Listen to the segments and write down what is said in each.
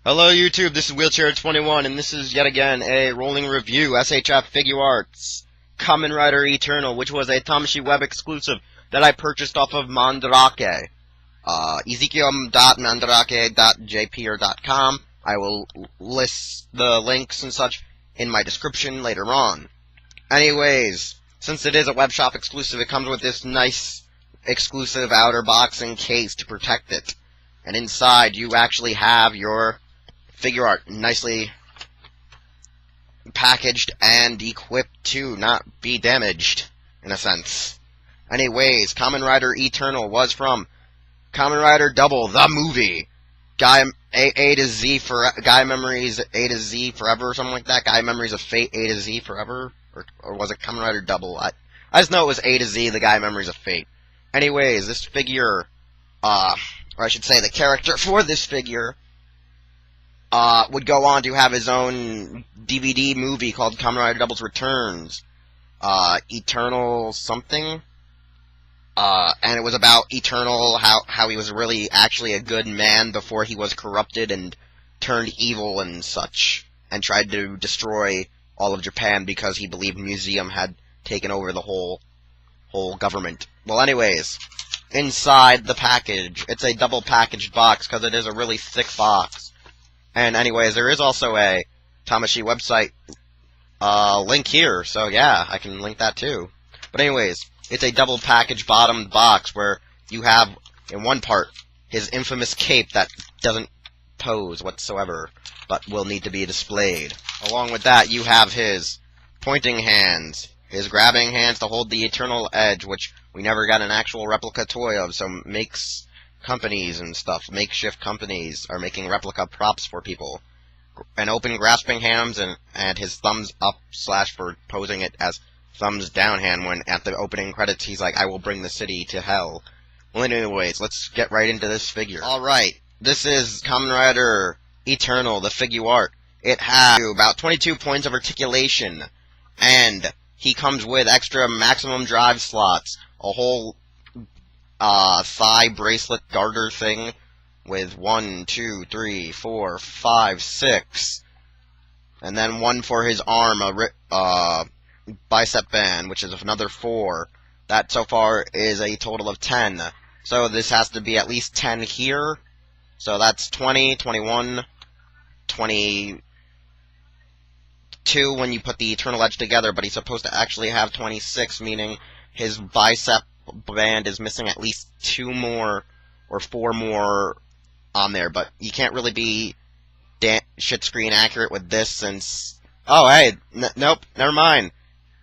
Hello YouTube, this is Wheelchair21, and this is yet again a rolling review, SHF Figuarts Kamen Rider Eternal, which was a Tamashii Web Exclusive that I purchased off of Mandarake. Ezekiel.mandarake.jp or .com. I will list the links and such in my description later on. Anyways, since it is a web shop exclusive, it comes with this nice exclusive outer box and case to protect it. And inside, you actually have your figure art nicely packaged and equipped to not be damaged, in a sense. Anyways, Kamen Rider Eternal was from Kamen Rider Double, the movie. Guy Memories A to Z Forever, or something like that. Guy Memories of Fate A to Z Forever, or was it Kamen Rider Double? I just know it was A to Z, the Guy Memories of Fate. Anyways, this figure, or I should say the character for this figure, would go on to have his own DVD movie called Kamen Rider W Returns, Eternal something, and it was about Eternal, how he was really actually a good man before he was corrupted and turned evil and such, and tried to destroy all of Japan because he believed Museum had taken over the whole government. Well, anyways, inside the package, it's a double packaged box because it is a really thick box. And anyways, there is also a Tamashii website link here, so yeah, I can link that too. But anyways, it's a double packaged bottom box where you have, in one part, his infamous cape that doesn't pose whatsoever, but will need to be displayed. Along with that, you have his pointing hands, his grabbing hands to hold the Eternal Edge, which we never got an actual replica toy of, so companies and stuff, makeshift companies, are making replica props for people. An open grasping hands and his thumbs up / for posing it as thumbs down hand when at the opening credits he's like, I will bring the city to hell. Well, anyways, let's get right into this figure. Alright, this is Kamen Rider Eternal, the Figuart. It has about 22 points of articulation, and he comes with extra maximum drive slots, a whole thigh bracelet garter thing with 1, 2, 3, 4, 5, 6, and then one for his arm, a bicep band, which is another 4. That so far is a total of 10. So this has to be at least 10 here. So that's 20, 21, 22 when you put the Eternal Edge together, but he's supposed to actually have 26, meaning his bicep band is missing at least 2 more or 4 more on there, but you can't really be shit screen accurate with this since... Oh, hey, nope, never mind.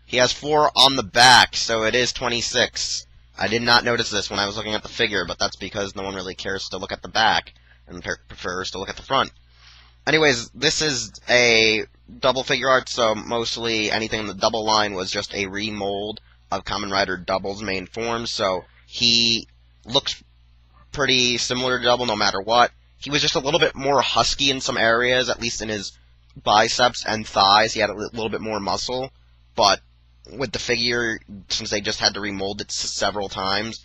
He has 4 on the back, so it is 26. I did not notice this when I was looking at the figure, but that's because no one really cares to look at the back and prefers to look at the front. Anyways, this is a double figure art, so mostly anything in the double line was just a remold of Kamen Rider Double's main form, so he looks pretty similar to Double no matter what. He was just a little bit more husky in some areas, at least in his biceps and thighs. He had a little bit more muscle, but with the figure, since they just had to remold it several times,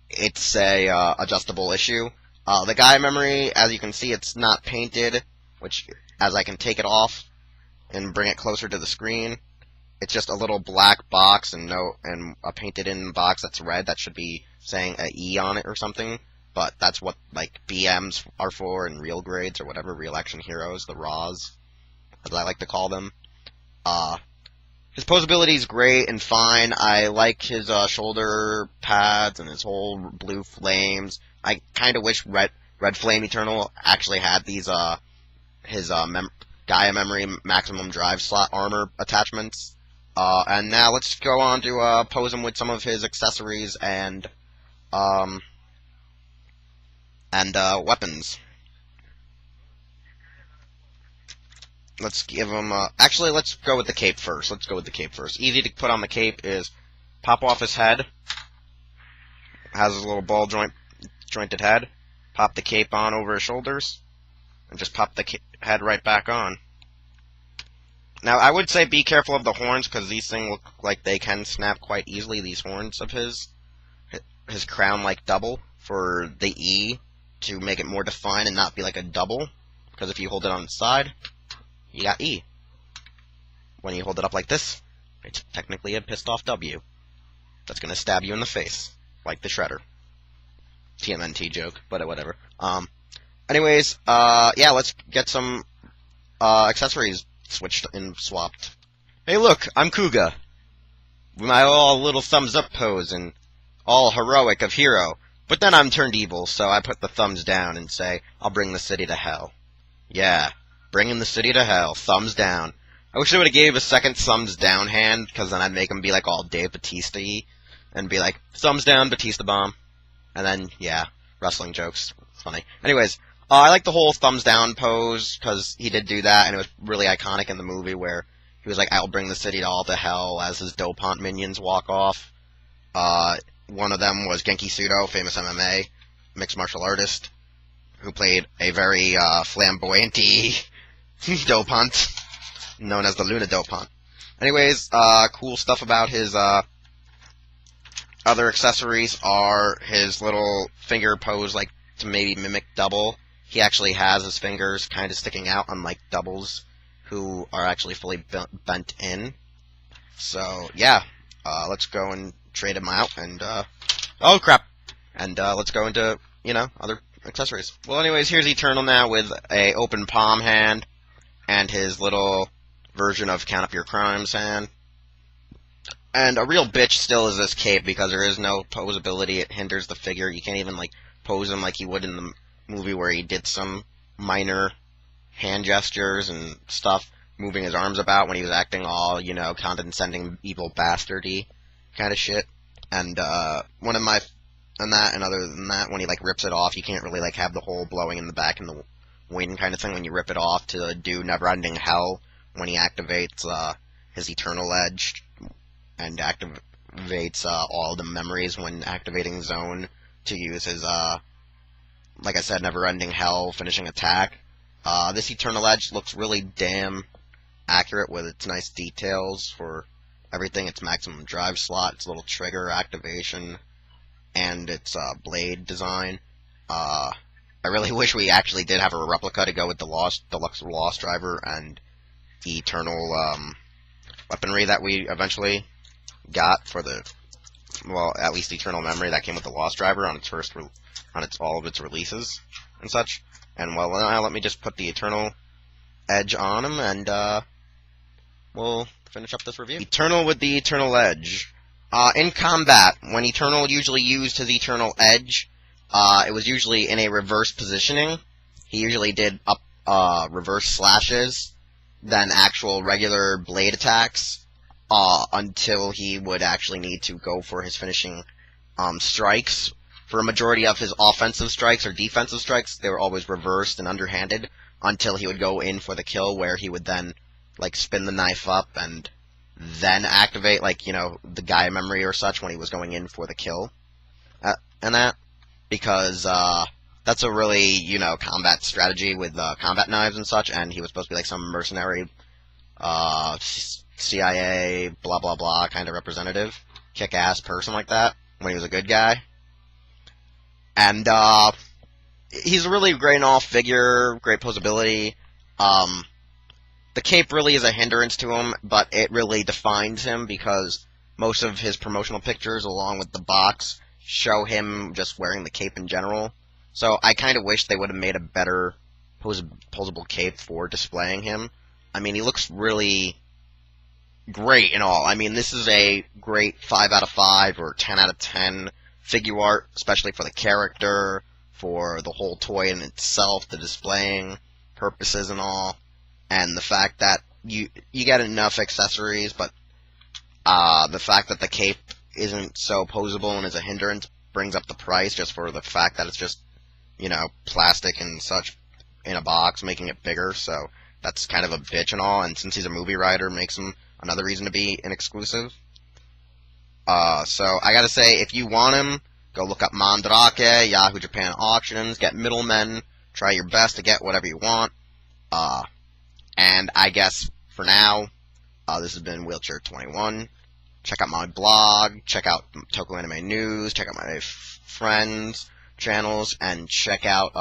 it's a adjustable issue. The Guy Memory, as you can see, it's not painted, which, as I can take it off and bring it closer to the screen, it's just a little black box and a painted-in box that's red that should be saying a E on it or something. But that's what like BMs are for and real grades or whatever, real action heroes, the RAWs, as I like to call them. His posability is great and fine. I like his shoulder pads and his whole blue flames. I kind of wish Red Flame Eternal actually had these his Gaia Memory maximum drive slot armor attachments. And now let's go on to pose him with some of his accessories and weapons. Let's give him actually, let's go with the cape first. Easy to put on the cape is pop off his head. Has his little ball jointed head. Pop the cape on over his shoulders, and just pop the head right back on. Now, I would say be careful of the horns, because these things look like they can snap quite easily, these horns of his crown like double, for the E to make it more defined and not be like a double. because if you hold it on its side, you got E. When you hold it up like this, it's technically a pissed off W. That's gonna stab you in the face, like the Shredder. TMNT joke, but whatever. Anyways, yeah, let's get some accessories switched and swapped. Hey look, I'm Kuga. With my all little thumbs up pose and all heroic of hero. But then I'm turned evil, so I put the thumbs down and say, I'll bring the city to hell. Yeah, bringing the city to hell, thumbs down. I wish they would have gave a second thumbs down hand, because then I'd make him be like all Dave Batista-y, and be like, thumbs down, Batista bomb. And then, yeah, wrestling jokes. It's funny. Anyways, I like the whole thumbs down pose, because he did do that, and it was really iconic in the movie, where he was like, I'll bring the city all to hell, as his Dopant minions walk off. One of them was Genki Sudo, famous MMA, mixed martial artist, who played a very flamboyant-y Dopant, known as the Luna Dopant. Anyways, cool stuff about his other accessories are his little finger pose, like to maybe mimic Double. He actually has his fingers kind of sticking out, unlike Doubles, who are actually fully bent in. So, yeah, let's go and trade him out, and, oh crap! And, let's go into, other accessories. Well, anyways, here's Eternal now with a open palm hand, and his little version of Count Up Your Crimes hand. And a real bitch still is this cape, because there is no posability, it hinders the figure, you can't even, like, pose him like you would in the movie where he did some minor hand gestures and stuff, moving his arms about when he was acting all, condescending, evil bastardy kind of shit. And, other than that, when he, like, rips it off, you can't really, like, have the hole blowing in the back and the wing kind of thing when you rip it off to do Never-Ending Hell when he activates, his Eternal Edge and activates, all the memories when activating Zone to use his, like I said, Never-Ending Hell finishing attack. This Eternal Edge looks really damn accurate with its nice details for everything, its maximum drive slot, its little trigger activation, and its blade design. I really wish we actually did have a replica to go with the Deluxe Lost Driver and the Eternal weaponry that we eventually got for the, well, at least Eternal Memory that came with the Lost Driver on its first, all of its releases and such. And well, now let me just put the Eternal Edge on him, and we'll finish up this review. Eternal with the Eternal Edge. In combat, when Eternal usually used his Eternal Edge, it was usually in a reverse positioning. He usually did up reverse slashes, then actual regular blade attacks, until he would actually need to go for his finishing strikes. For a majority of his offensive strikes or defensive strikes, they were always reversed and underhanded, until he would go in for the kill, where he would then, like, spin the knife up and then activate, like, the Gaia memory or such when he was going in for the kill. And that, because, that's a really, combat strategy with, combat knives and such, and he was supposed to be, like, some mercenary, CIA, blah blah blah kind of representative, kick-ass person like that, when he was a good guy. And, he's a really great and all figure, great posability. The cape really is a hindrance to him, but it really defines him, because most of his promotional pictures, along with the box, show him just wearing the cape in general. So I kind of wish they would have made a better posable cape for displaying him. I mean, he looks really great and all. I mean, this is a great 5 out of 5 or 10 out of 10 figure art, especially for the character, for the whole toy in itself, the displaying purposes and all. And the fact that you get enough accessories, but the fact that the cape isn't so posable and is a hindrance brings up the price, just for the fact that it's just, plastic and such in a box, making it bigger. So that's kind of a bitch and all, and since he's a movie rider, makes him another reason to be an exclusive. So I gotta say, if you want him, go look up Mandarake, Yahoo Japan Auctions, get middlemen, try your best to get whatever you want. And I guess, for now, this has been Wheelchair 21. Check out my blog, check out Toku Anime News, check out my friends' channels, and check out,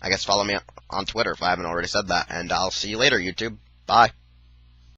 I guess follow me on Twitter if I haven't already said that, and I'll see you later, YouTube. Bye.